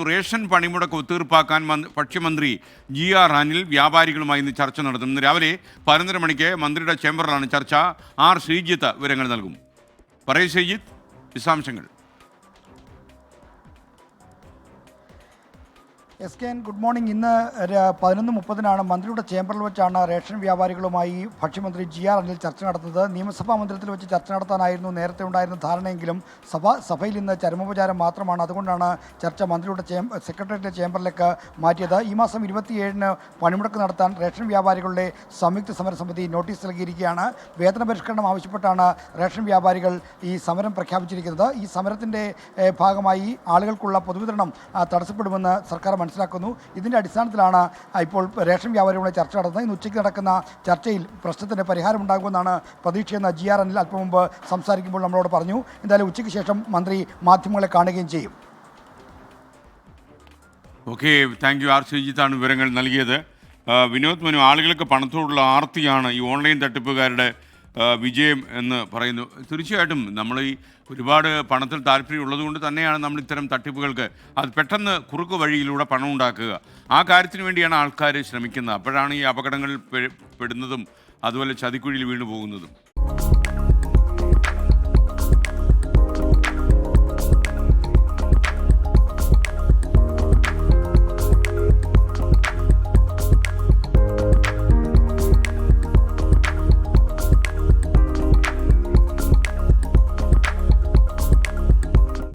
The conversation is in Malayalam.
റേഷൻ പണിമുടക്ക് ഒത്തീർപ്പാക്കാൻ ഭക്ഷ്യമന്ത്രി GR അനിൽ വ്യാപാരികളുമായി ഇന്ന് ചർച്ച നടത്തും. ഇന്ന് രാവിലെ 11:30 മണിക്ക് മന്ത്രിയുടെ ചേംബറിലാണ് ചർച്ച. ശ്രീജിത്ത് വിവരങ്ങൾ നൽകും. പറയൂ ശ്രീജിത്ത്, വിശദാംശങ്ങൾ. SKN, good morning. ഇന്ന് 11:30 മന്ത്രിയുടെ ചേംബറിൽ വെച്ചാണ് റേഷൻ വ്യാപാരികളുമായി ഭക്ഷ്യമന്ത്രി GR അനിൽ ചർച്ച നടത്തുന്നത്. നിയമസഭാ മന്ദിരത്തിൽ വെച്ച് ചർച്ച നടത്താനായിരുന്നു നേരത്തെ ഉണ്ടായിരുന്ന ധാരണയെങ്കിലും സഭയിൽ ഇന്ന് ചരമോപചാരം മാത്രമാണ്. അതുകൊണ്ടാണ് ചർച്ച മന്ത്രിയുടെ സെക്രട്ടേറിയറ്റ് ചേംബറിലേക്ക് മാറ്റിയത്. ഈ മാസം 27-ന് പണിമുടക്ക് നടത്താൻ റേഷൻ വ്യാപാരികളുടെ സംയുക്ത സമരസമിതി നോട്ടീസ് നൽകിയിരിക്കുകയാണ്. വേതന പരിഷ്കരണം ആവശ്യപ്പെട്ടാണ് റേഷൻ വ്യാപാരികൾ ഈ സമരം പ്രഖ്യാപിച്ചിരിക്കുന്നത്. ഈ സമരത്തിൻ്റെ ഭാഗമായി ആളുകൾക്കുള്ള പൊതുവിതരണം തടസ്സപ്പെടുമെന്ന് സർക്കാർ മനസ്സിലാക്കുന്നു. ഇതിൻ്റെ അടിസ്ഥാനത്തിലാണ് ഇപ്പോൾ റേഷൻ വ്യാപാരികളുടെ ചർച്ച നടത്തുന്നത്. ഇന്ന് ഉച്ചയ്ക്ക് നടക്കുന്ന ചർച്ചയിൽ പ്രശ്നത്തിന് പരിഹാരമുണ്ടാകുമെന്നാണ് പ്രതീക്ഷയെന്ന് GR അനിൽ അല്പം മുമ്പ് സംസാരിക്കുമ്പോൾ നമ്മളോട് പറഞ്ഞു. എന്തായാലും ഉച്ചയ്ക്ക് ശേഷം മന്ത്രി മാധ്യമങ്ങളെ കാണുകയും ചെയ്യും. Okay, thank you. ശ്രീജിത്താണ് വിവരങ്ങൾ നൽകിയത്. വിനോദ് മനു, ആളുകൾക്ക് പണത്തോടുള്ള ആർത്തിയാണ് ഈ ഓൺലൈൻ തട്ടിപ്പുകാരുടെ വിജയം എന്ന് പറയുന്നു. തീർച്ചയായിട്ടും നമ്മൾ ഈ ഒരുപാട് പണത്തിൽ താല്പര്യം ഉള്ളതുകൊണ്ട് തന്നെയാണ് നമ്മൾ ഇത്തരം തട്ടിപ്പുകൾക്ക് അത് പെട്ടെന്ന് കുറുക്ക് വഴിയിലൂടെ പണം ഉണ്ടാക്കുക. ആ കാര്യത്തിന് വേണ്ടിയാണ് ആൾക്കാർ ശ്രമിക്കുന്നത്. അപ്പോഴാണ് ഈ അപകടങ്ങളിൽ പെടുന്നതും അതുപോലെ ചതിക്കുഴിയിൽ വീണു പോകുന്നതും.